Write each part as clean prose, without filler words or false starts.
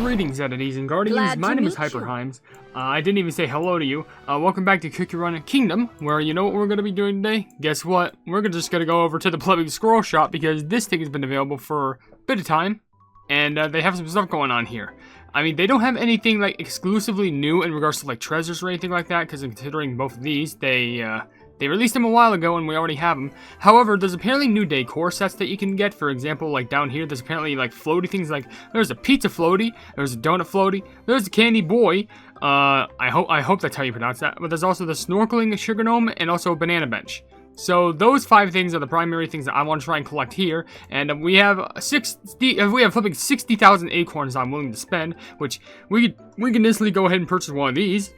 Greetings, entities and guardians. My name is HyperHimes. I didn't even say hello to you. Welcome back to Cookie Run Kingdom, where you know what we're going to be doing today? Guess what? We're just going to go over to the plebby Squirrel Shop because this thing has been available for a bit of time, and they have some stuff going on here. I mean, they don't have anything like exclusively new in regards to like treasures or anything like that, because considering both of these, they released them a while ago and we already have them. However, there's apparently new decor sets that you can get. For example, like down here, there's apparently like floaty things. Like there's a pizza floaty, there's a donut floaty, there's a candy boy. I hope that's how you pronounce that. But there's also the snorkeling sugar gnome and also a banana bench. So those 5 things are the primary things that I want to try and collect here, and we have flipping 60,000 acorns I'm willing to spend, which we can instantly go ahead and purchase one of these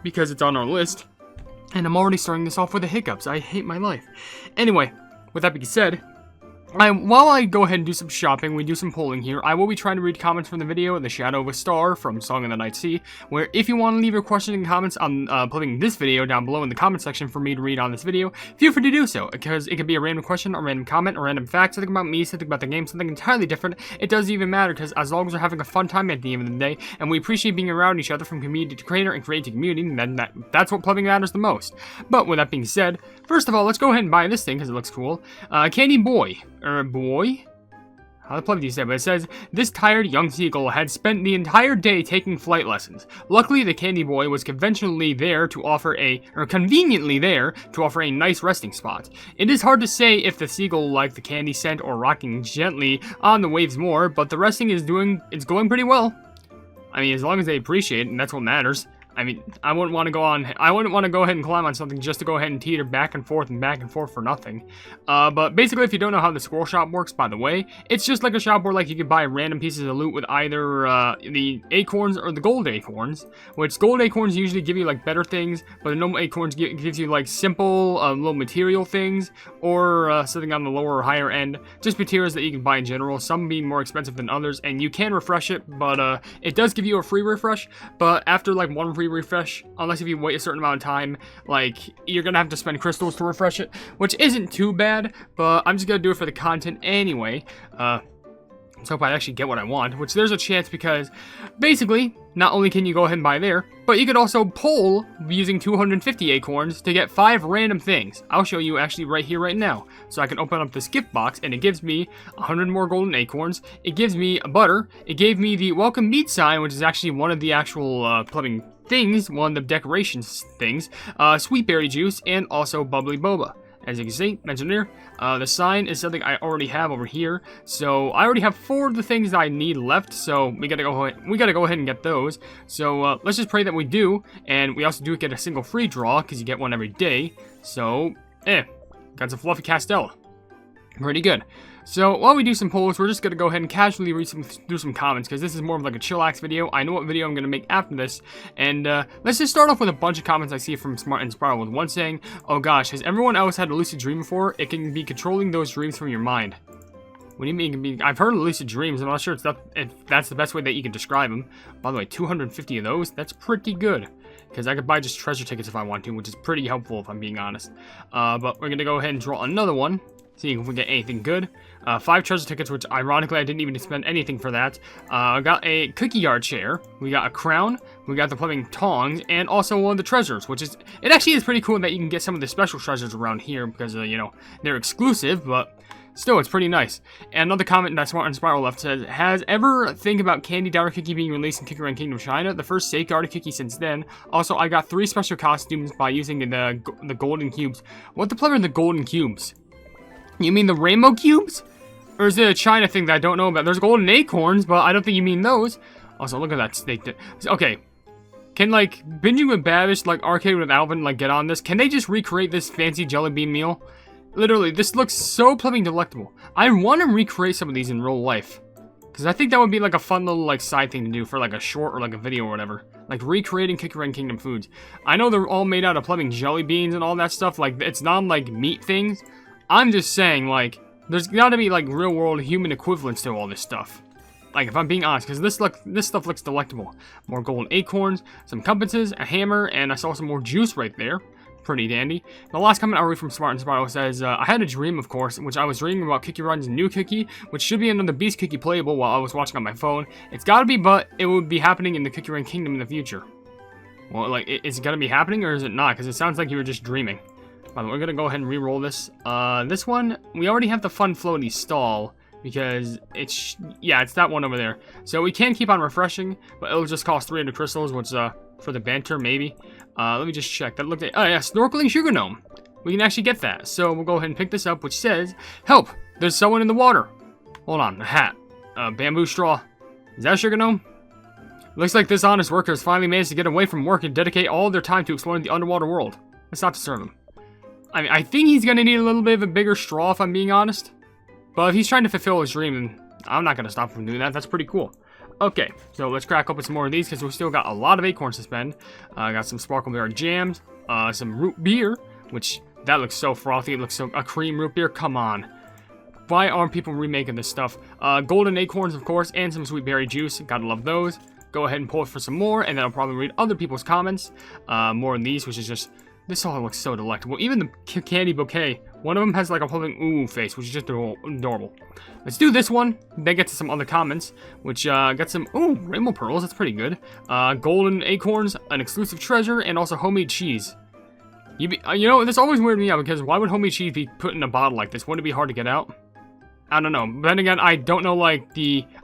because it's on our list. And I'm already starting this off with the hiccups. I hate my life. Anyway, with that being said, while I go ahead and do some shopping, we do some polling here, I will be trying to read comments from the video in the Shadow of a Star from Song of the Night Sea, where if you want to leave your questions and comments on putting this video down below in the comment section for me to read on this video, feel free to do so, because it could be a random question, a random comment, a random fact, something about me, something about the game, something entirely different. It doesn't even matter, because as long as we're having a fun time at the end of the day, and we appreciate being around each other from community to creator and creating community, then that's what plumbing matters the most. But with that being said, first of all, let's go ahead and buy this thing, because it looks cool. Candy boy. Boy? How the plug do you say? But it says, this tired young seagull had spent the entire day taking flight lessons. Luckily, the candy boy was conveniently there to offer a nice resting spot. It is hard to say if the seagull liked the candy scent or rocking gently on the waves more, but the resting is going pretty well. I mean, as long as they appreciate it, and that's what matters. I mean, I wouldn't want to go ahead and climb on something just to go ahead and teeter back and forth for nothing. But basically, if you don't know how the Squirrel Shop works, by the way, it's just like a shop where like you can buy random pieces of loot with either the acorns or the gold acorns, which gold acorns usually give you like better things, but the normal acorns gives you like simple little material things, or something on the lower or higher end, just materials that you can buy in general, some being more expensive than others, and you can refresh it, but it does give you a free refresh, but after like one free refresh, unless if you wait a certain amount of time, like you're gonna have to spend crystals to refresh it, which isn't too bad, but I'm just gonna do it for the content anyway. Let's hope I actually get what I want, which there's a chance, because basically not only can you go ahead and buy there, but you could also pull using 250 acorns to get 5 random things. I'll show you actually right here right now. So I can open up this gift box and it gives me 100 more golden acorns, it gives me a butter, it gave me the welcome meat sign, which is actually one of the actual plumbing things, one of the decorations things, sweet berry juice, and also bubbly boba. As you can see, mentioned here, the sign is something I already have over here, so I already have 4 of the things that I need left, so we gotta go ahead and get those. So let's just pray that we do, and we also do get a single free draw, because you get one every day, so, got some fluffy Castella. Pretty good. So while we do some polls, we're just going to go ahead and casually read through some comments, because this is more of like a chillax video. I know what video I'm going to make after this, and let's just start off with a bunch of comments I see from Smart and Spiral, with one saying, oh gosh, has everyone else had a lucid dream before? It can be controlling those dreams from your mind. What do you mean it can be? I've heard of lucid dreams, I'm not sure if that's the best way that you can describe them. By the way, 250 of those, that's pretty good, because I could buy just treasure tickets if I want to, which is pretty helpful if I'm being honest. But we're going to go ahead and draw another one. See if we get anything good. 5 treasure tickets, which ironically I didn't even spend anything for that. I got a cookie yard chair. We got a crown. We got the plumbing tongs, and also one of the treasures, which is, it actually is pretty cool that you can get some of the special treasures around here because you know, they're exclusive, but still, it's pretty nice. And another comment that Smart and Spiral left says, has ever think about Candy Daughter Cookie being released in Cookie Run Kingdom China? The first safeguarded cookie since then. Also, I got 3 special costumes by using the golden cubes. What the plumber are the golden cubes? You mean the rainbow cubes? Or is it a China thing that I don't know about? There's golden acorns, but I don't think you mean those. Also, look at that steak. Okay. Can, like, Binging with Babish, like, Arcade with Alvin, like, get on this? Can they just recreate this fancy jelly bean meal? Literally, this looks so plumbing delectable. I want to recreate some of these in real life. Because I think that would be, like, a fun little, like, side thing to do for, like, a short or, like, a video or whatever. Like, recreating Cookie Run Kingdom foods. I know they're all made out of plumbing jelly beans and all that stuff. Like, it's not, like, meat things. I'm just saying, like, there's gotta be, like, real-world human equivalents to all this stuff. Like, if I'm being honest, because this stuff looks delectable. More golden acorns, some compasses, a hammer, and I saw some more juice right there. pretty dandy. The last comment I'll read from Smart and Spiral says, I had a dream, of course, in which I was dreaming about Cookie Run's new cookie, which should be another Beast cookie playable while I was watching on my phone. It's gotta be, but it would be happening in the Cookie Run Kingdom in the future. Well, like, is it gonna be happening, or is it not? Because it sounds like you were just dreaming. By the way, we're gonna go ahead and re-roll this. This one, we already have the Fun Floaty stall, because it's that one over there. So we can keep on refreshing, but it'll just cost 300 crystals, which, for the banter, maybe. Let me just check. That looked at, oh yeah, Snorkeling Sugar Gnome. We can actually get that. So we'll go ahead and pick this up, which says, help, there's someone in the water. Hold on, a hat, bamboo straw. Is that a Sugar Gnome? Looks like this honest worker has finally managed to get away from work and dedicate all their time to exploring the underwater world. Let's not disturb him. I mean, I think he's gonna need a little bit of a bigger straw, if I'm being honest. But if he's trying to fulfill his dream, then I'm not gonna stop him from doing that. That's pretty cool. Okay, so let's crack open some more of these, because we still got a lot of acorns to spend. I got some Sparkleberry jams, some root beer, which, that looks so frothy. It looks so, a cream root beer, come on. Why aren't people remaking this stuff? Golden acorns, of course, and some sweet berry juice. Gotta love those. Go ahead and pull it for some more, and then I'll probably read other people's comments. More of these, which is just, this all looks so delectable. Even the candy bouquet, one of them has like a holding ooh face, which is just adorable. Let's do this one, then get to some other comments, which got some, ooh, rainbow pearls, that's pretty good. Golden acorns, an exclusive treasure, and also homemade cheese. You know, this always weirded me out, because why would homemade cheese be put in a bottle like this? Wouldn't it be hard to get out? I don't know. But then again, I don't know, like,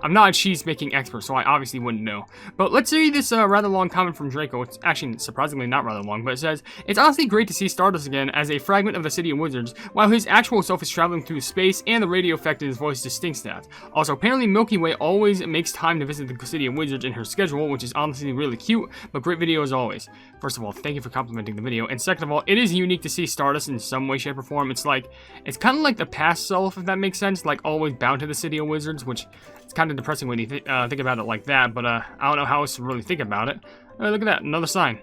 I'm not a cheese-making expert, so I obviously wouldn't know. But let's read this rather long comment from Draco. It's actually surprisingly not rather long, but it says, it's honestly great to see Stardust again as a fragment of the City of Wizards, while his actual self is traveling through space and the radio effect in his voice distinct that. Also, apparently Milky Way always makes time to visit the City of Wizards in her schedule, which is honestly really cute, but great video as always. First of all, thank you for complimenting the video, and second of all, it is unique to see Stardust in some way, shape, or form. It's like, it's kind of like the past self, if that makes sense, like always bound to the City of Wizards, which it's kind of depressing when you think about it like that, but I don't know how else to really think about it. Look at that, another sign.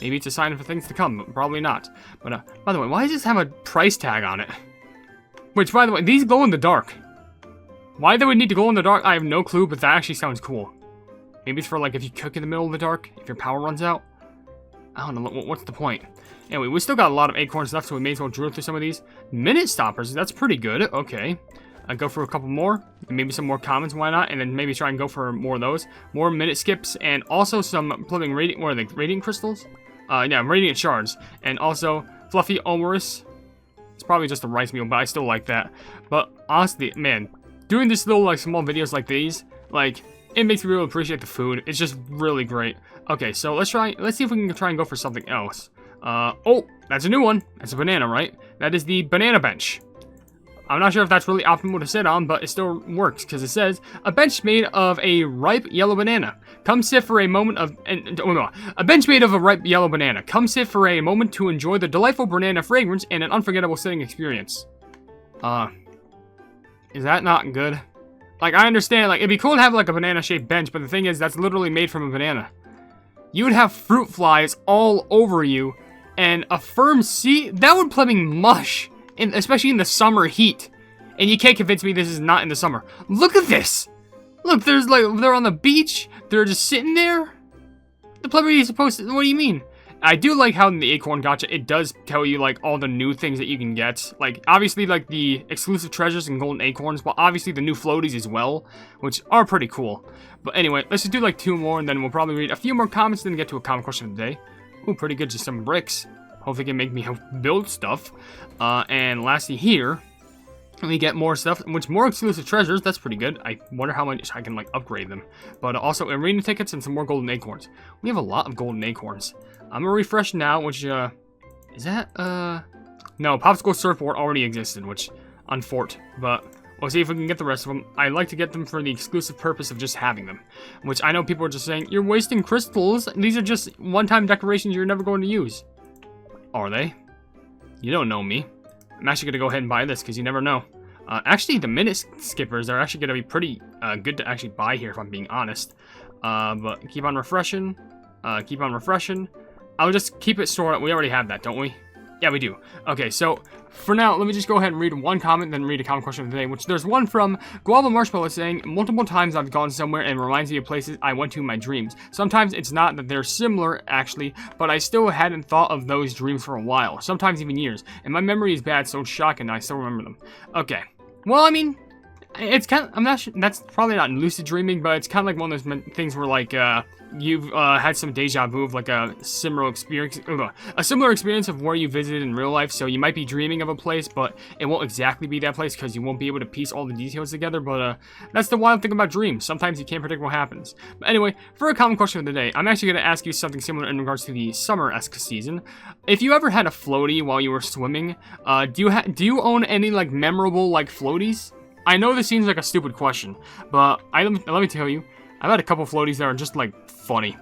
Maybe it's a sign for things to come, but probably not. But by the way, why does this have a price tag on it? Which, by the way, these glow in the dark. Why they would need to glow in the dark, I have no clue, but that actually sounds cool. Maybe it's for, like, if you cook in the middle of the dark, if your power runs out. I don't know, what's the point? Anyway, we still got a lot of acorns left, so we may as well drill through some of these. Minute stoppers, that's pretty good, okay. I'll go for a couple more, and maybe some more comments, why not? And then maybe try and go for more of those. More minute skips, and also some plumbing radiant, what are they, radiant crystals? Yeah, radiant shards. And also, fluffy omorous. It's probably just a rice meal, but I still like that. But honestly, man, doing this little, like, small videos like these, like, it makes me really appreciate the food. It's just really great. Okay, so let's see if we can try and go for something else. Oh, that's a new one. That's a banana, right? That is the banana bench. I'm not sure if that's really optimal to sit on, but it still works, because it says, a bench made of a ripe yellow banana. Come sit for a moment of, a bench made of a ripe yellow banana. Come sit for a moment to enjoy the delightful banana fragrance and an unforgettable sitting experience. Is that not good? Like, I understand, like, it'd be cool to have, like, a banana-shaped bench, but the thing is, that's literally made from a banana. You would have fruit flies all over you, and a firm seat, that would plumbing mush. Especially in the summer heat. And you can't convince me this is not in the summer. Look at this! Look, there's like, they're on the beach. They're just sitting there. The plumber is supposed to, what do you mean? I do like how in the Acorn Gacha, it does tell you, like, all the new things that you can get. Like, obviously, like, the exclusive treasures and golden acorns, but obviously the new floaties as well, which are pretty cool. But anyway, let's just do, like, 2 more, and then we'll probably read a few more comments, and then get to a comment question of the day. Ooh, pretty good, just some bricks. Hopefully it can make me build stuff. And lastly here, we get more stuff, which more exclusive treasures. That's pretty good. I wonder how much I can, like, upgrade them. But also arena tickets and some more golden acorns. We have a lot of golden acorns. I'm gonna refresh now, which, is that, no, Popsicle Surfboard already existed, which, unfort. But we'll see if we can get the rest of them. I like to get them for the exclusive purpose of just having them. Which I know people are just saying, you're wasting crystals. These are just one-time decorations you're never going to use. Are they? You don't know me. I'm actually going to go ahead and buy this because you never know. Actually, the minute skippers are actually going to be pretty good to actually buy here, if I'm being honest. But keep on refreshing. Keep on refreshing. I'll just keep it stored. We already have that, don't we? Yeah, we do. Okay, so for now, let me just go ahead and read one comment, then read a comment question of the day, which there's one from Guava Marshmallow saying, multiple times I've gone somewhere and it reminds me of places I went to in my dreams. Sometimes it's not that they're similar, actually, but I still hadn't thought of those dreams for a while, sometimes even years, and my memory is bad, so it's shocking I still remember them. Okay. Well, I mean, it's kind of, I'm not sure, that's probably not lucid dreaming, but it's kind of like one of those things where, like, you've had some deja vu of, like, a similar experience of where you visited in real life, so you might be dreaming of a place, but it won't exactly be that place because you won't be able to piece all the details together, but, that's the wild thing about dreams. Sometimes you can't predict what happens. But anyway, for a common question of the day, I'm actually going to ask you something similar in regards to the summer-esque season. If you ever had a floaty while you were swimming, do you own any, like, memorable, like, floaties? I know this seems like a stupid question, but let me tell you, I've had a couple floaties that are just, like, funny.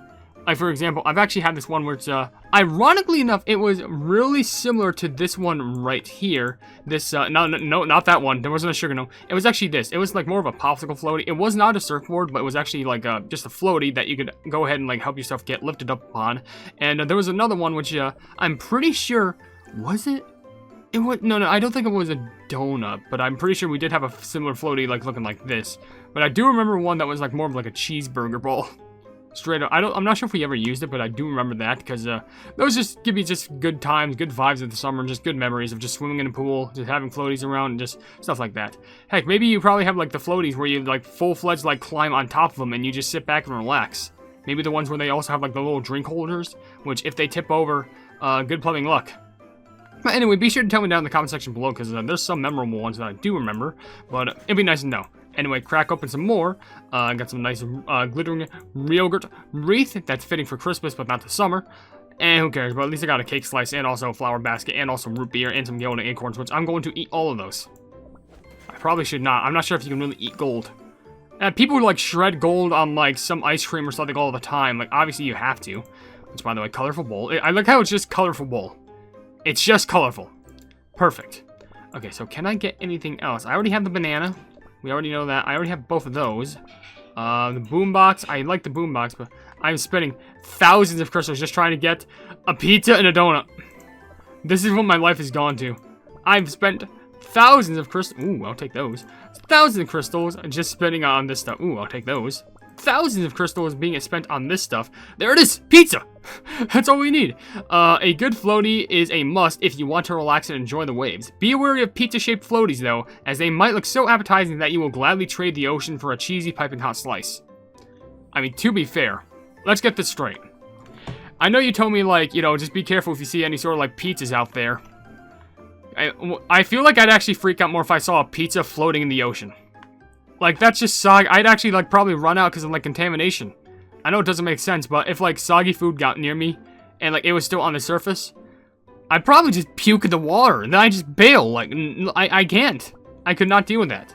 Like, for example, I've actually had this one where it's, ironically enough, it was really similar to this one right here. This, no, not that one. There wasn't a sugar, no. It was actually this. It was, like, more of a popsicle floaty. It was not a surfboard, but it was actually, like, just a floaty that you could go ahead and, like, help yourself get lifted up upon. And there was another one, which, I'm pretty sure, was it? It was, no, I don't think it was a donut, but I'm pretty sure we did have a similar floaty, like, looking like this. But I do remember one that was, like, more of, like, a cheeseburger bowl. Straight up. I'm not sure if we ever used it, but I do remember that, because, those just give me just good times, good vibes of the summer, and just good memories of just swimming in a pool, just having floaties around, and just stuff like that. Heck, maybe you probably have, like, the floaties where you, like, full-fledged, like, climb on top of them, and you just sit back and relax. Maybe the ones where they also have, like, the little drink holders, which, if they tip over, good plumbing luck. But anyway, be sure to tell me down in the comment section below, because there's some memorable ones that I do remember, but it'd be nice to know. Anyway, crack open some more. I got some nice glittering yogurt wreath that's fitting for Christmas, but not the summer. And who cares, but at least I got a cake slice, and also a flower basket, and also root beer, and some golden acorns, which I'm going to eat all of those. I probably should not. I'm not sure if you can really eat gold. People like shred gold on, like, some ice cream or something all the time. Like, obviously you have to. Which, by the way, colorful bowl. I like how it's just colorful bowl. It's just colorful. Perfect. Okay, so can I get anything else? I already have the banana. We already know that. I already have both of those. The boombox. I like the boombox, but I'm spending thousands of crystals just trying to get a pizza and a donut. This is what my life has gone to. I've spent thousands of crystals. Ooh, I'll take those. Thousands of crystals just spending on this stuff. Ooh, I'll take those. Thousands of crystals being spent on this stuff. There it is! Pizza! That's all we need. A good floaty is a must if you want to relax and enjoy the waves. Be wary of pizza-shaped floaties, though, as they might look so appetizing that you will gladly trade the ocean for a cheesy piping hot slice. I mean, to be fair, let's get this straight. I know you told me, like, you know, just be careful if you see any sort of, like, pizzas out there. I feel like I'd actually freak out more if I saw a pizza floating in the ocean. Like, that's just soggy. I'd actually, like, probably run out because of, like, contamination. I know it doesn't make sense, but if, like, soggy food got near me and, like, it was still on the surface, I'd probably just puke in the water, and then I'd just bail. Like, I can't. I could not deal with that.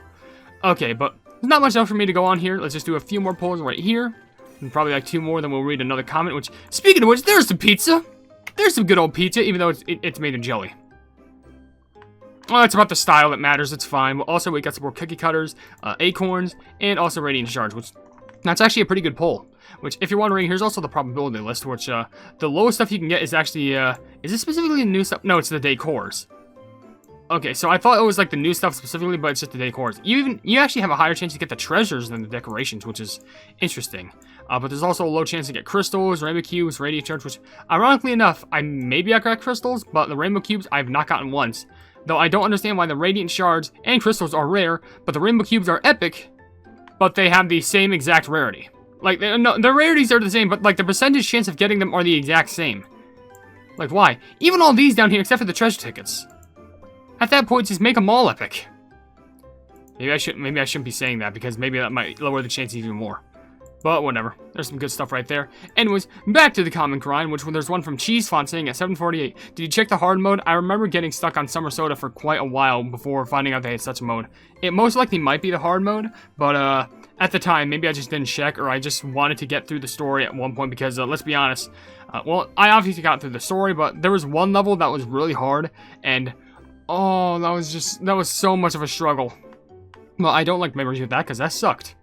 Okay, but there's not much else for me to go on here. Let's just do a few more polls right here. And probably, like, 2 more, then we'll read another comment, which, speaking of which, there's some pizza. There's some good old pizza, even though it's made of jelly. Well, that's about the style that matters. It's fine. But also, we got some more cookie cutters, acorns, and also radiant shards, which that's actually a pretty good poll. Which, if you're wondering, here's also the probability list, which the lowest stuff you can get is actually, is it specifically the new stuff? No, it's the decors. Okay, so I thought it was like the new stuff specifically, but it's just the decors. You actually have a higher chance to get the treasures than the decorations, which is interesting. But there's also a low chance to get crystals, rainbow cubes, radiant shards, which, ironically enough, maybe I got crystals, but the rainbow cubes I've not gotten once. Though I don't understand why the radiant shards and crystals are rare, but the rainbow cubes are epic, but they have the same exact rarity. Like, no, the rarities are the same, but, like, the percentage chance of getting them are the exact same. Like, why? Even all these down here, except for the treasure tickets. At that point, just make them all epic. Maybe I shouldn't be saying that, because maybe that might lower the chance even more. But whatever. There's some good stuff right there. Anyways, back to the common grind, which there's one from Cheese Font saying at 7:48. Did you check the hard mode? I remember getting stuck on Summer Soda for quite a while before finding out they had such a mode. It most likely might be the hard mode, but at the time, maybe I just didn't check, or I just wanted to get through the story at one point, because let's be honest, well, I obviously got through the story, but there was one level that was really hard, and oh, that was so much of a struggle. Well, I don't like memories of that, because that sucked.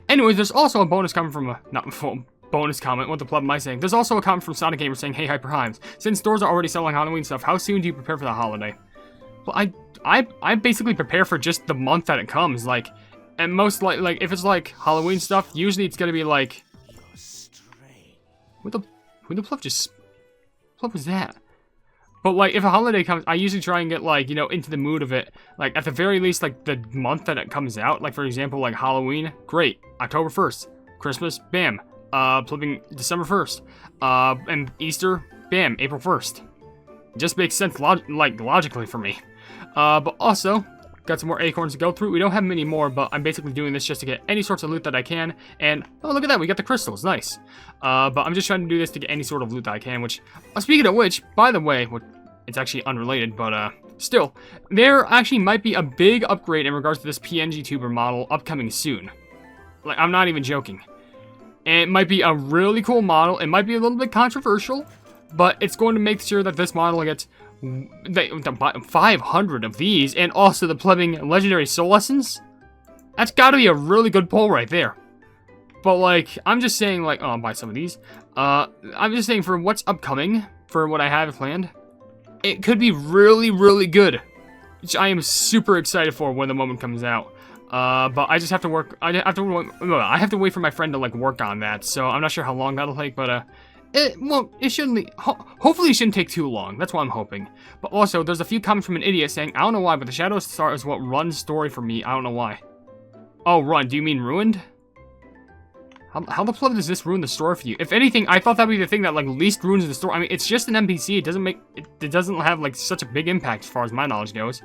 Anyways, there's also a bonus coming from bonus comment. What the pleb am I saying? There's also a comment from Sonic Gamer saying, hey, HyperHimes, since stores are already selling Halloween stuff, how soon do you prepare for the holiday? Well, I basically prepare for just the month that it comes, like, and most like if it's like Halloween stuff, usually it's gonna be like, who the pleb was that? But like, if a holiday comes, I usually try and get like, you know, into the mood of it, like at the very least, like the month that it comes out. Like for example, like Halloween, great, October 1st, Christmas, bam, flipping December 1st, and Easter, bam, April 1st. It just makes sense logically for me. But also, got some more acorns to go through. We don't have many more, but I'm basically doing this just to get any sorts of loot that I can. And, oh, look at that, we got the crystals, nice. But I'm just trying to do this to get any sort of loot that I can, which, speaking of which, by the way, it's actually unrelated, but, still, there actually might be a big upgrade in regards to this PNG tuber model upcoming soon. Like, I'm not even joking. And it might be a really cool model. It might be a little bit controversial, but it's going to make sure that this model gets 500 of these, and also the plebbing legendary soul essence. That's gotta be a really good pull right there. But like, I'm just saying, like, oh, I'll buy some of these. I'm just saying for what's upcoming, for what I have planned, it could be really, really good, which I am super excited for when the moment comes out. But I just have to work. I have to wait for my friend to like work on that. So I'm not sure how long that'll take, but it shouldn't. Hopefully, it shouldn't take too long. That's what I'm hoping. But also, there's a few comments from an idiot saying, I don't know why, but the Shadow Star is what runs story for me. I don't know why. Oh, run. Do you mean ruined? How the pleb does this ruin the story for you? If anything, I thought that'd be the thing that like least ruins the story. I mean, it's just an NPC. It doesn't have like such a big impact as far as my knowledge goes.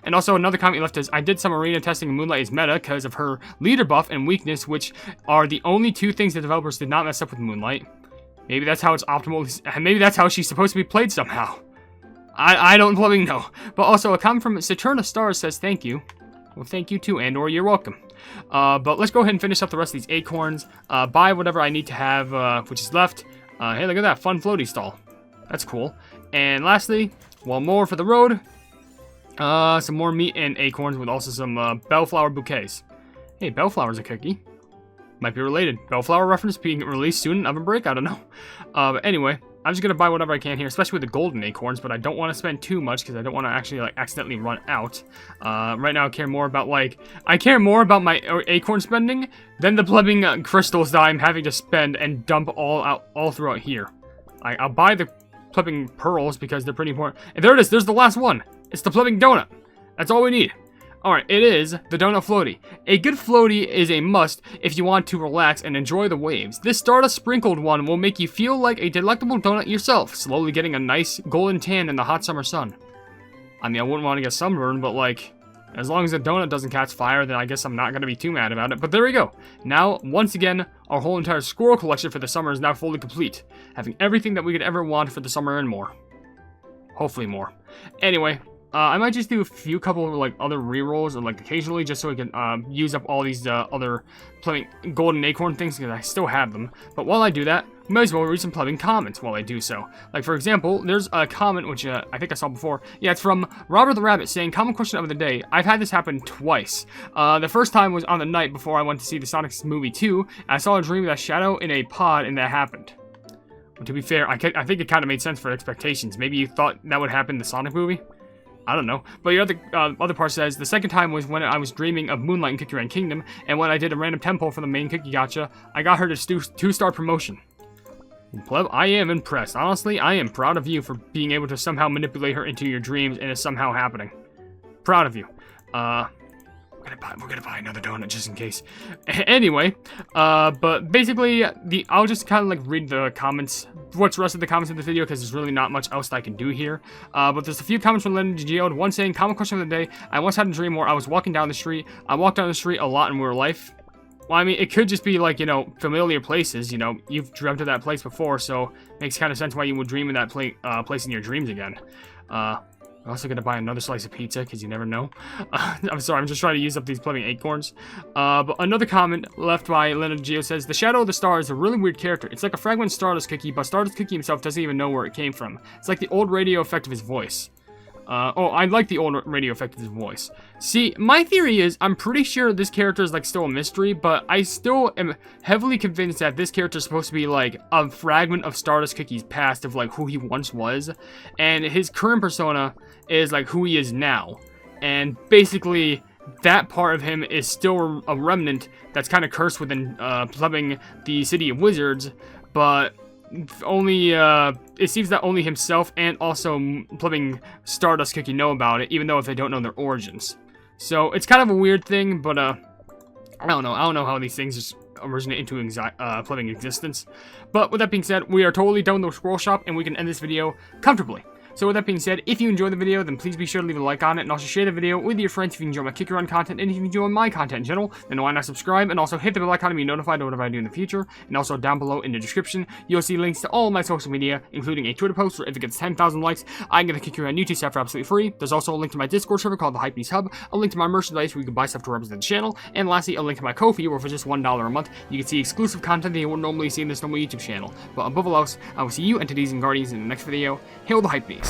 And also another comment you left is, I did some arena testing in Moonlight is meta because of her leader buff and weakness, which are the only two things the developers did not mess up with Moonlight. Maybe that's how it's optimal, and maybe that's how she's supposed to be played somehow. I don't bloody know. But also a comment from Saturna Stars says thank you. Well, thank you too, Andor, you're welcome. But let's go ahead and finish up the rest of these acorns. Buy whatever I need to have, which is left. Hey, look at that, fun floaty stall. That's cool. And lastly, one more for the road. Some more meat and acorns with also some bellflower bouquets. Hey, bellflower's a cookie. Might be related. Bellflower reference being released soon in OvenBreak? I don't know. But anyway, I'm just going to buy whatever I can here, especially with the golden acorns, but I don't want to spend too much because I don't want to actually like accidentally run out. Right now I care more about my acorn spending than the plebbing crystals that I'm having to spend and dump all throughout here. I'll buy the plebbing pearls because they're pretty important. And there it is. There's the last one. It's the plebbing donut. That's all we need. Alright, it is the donut floaty. A good floaty is a must if you want to relax and enjoy the waves. This Stardust sprinkled one will make you feel like a delectable donut yourself, slowly getting a nice golden tan in the hot summer sun. I mean, I wouldn't want to get sunburned, but like, as long as the donut doesn't catch fire, then I guess I'm not going to be too mad about it. But there we go. Now, once again, our whole entire squirrel collection for the summer is now fully complete, having everything that we could ever want for the summer and more. Hopefully more. Anyway, I might just do a few couple of like other rerolls or like occasionally just so we can use up all these other golden acorn things because I still have them. But while I do that, we might as well read some plebbing comments while I do so. Like for example, there's a comment which I think I saw before. Yeah, it's from Robert the Rabbit saying, common question of the day. I've had this happen twice. The first time was on the night before I went to see the Sonic movie 2. And I saw a dream of a shadow in a pod and that happened. But to be fair, I think it kind of made sense for expectations. Maybe you thought that would happen in the Sonic movie? I don't know. But your other part says, the second time was when I was dreaming of Moonlight in Cookie Run Kingdom, and when I did a random tempo for the main cookie gacha, I got her to 2-star promotion. Pleb, I am impressed. Honestly, I am proud of you for being able to somehow manipulate her into your dreams, and it's somehow happening. Proud of you. We're gonna buy another donut just in case. Anyway, but basically, I'll just kind of like read the comments, what's the rest of the comments in the video, because there's really not much else that I can do here. But there's a few comments from Leonard Geode. One saying, common question of the day, I once had a dream where I was walking down the street. I walked down the street a lot in real life. Well, I mean, it could just be like, you know, familiar places, you know, you've dreamt of that place before, so it makes kind of sense why you would dream of that place in your dreams again. I'm also gonna buy another slice of pizza, because you never know. I'm sorry, I'm just trying to use up these plebbing acorns. But another comment left by Leonard Geo says, the Shadow of the Star is a really weird character. It's like a fragment Stardust cookie, but Stardust cookie himself doesn't even know where it came from. It's like the old radio effect of his voice. Oh, I like the old radio effective voice. See, my theory is, I'm pretty sure this character is, like, still a mystery, but I still am heavily convinced that this character is supposed to be, like, a fragment of Stardust Cookie's past of, like, who he once was, and his current persona is, like, who he is now. And basically, that part of him is still a remnant that's kind of cursed within, plumbing the City of Wizards, but only, it seems that only himself and also plumbing Stardust Cookie know about it, even though if they don't know their origins. So, it's kind of a weird thing, but, I don't know how these things just originate into plumbing existence. But with that being said, we are totally done with the Squirrel Shop, and we can end this video comfortably. So with that being said, if you enjoyed the video, then please be sure to leave a like on it, and also share the video with your friends if you enjoy my Kick Around content, and if you enjoy my content in general, then why not subscribe, and also hit the bell icon to be notified of whatever I do in the future, and also down below in the description, you'll see links to all of my social media, including a Twitter post where if it gets 10,000 likes, I can get the Kick Around YouTube stuff for absolutely free. There's also a link to my Discord server called the Hypenese Hub, a link to my merchandise where you can buy stuff to represent the channel, and lastly, a link to my Ko-fi where for just $1 a month, you can see exclusive content that you wouldn't normally see in this normal YouTube channel. But above all else, I will see you entities and guardians in the next video. Hail the Hypenese.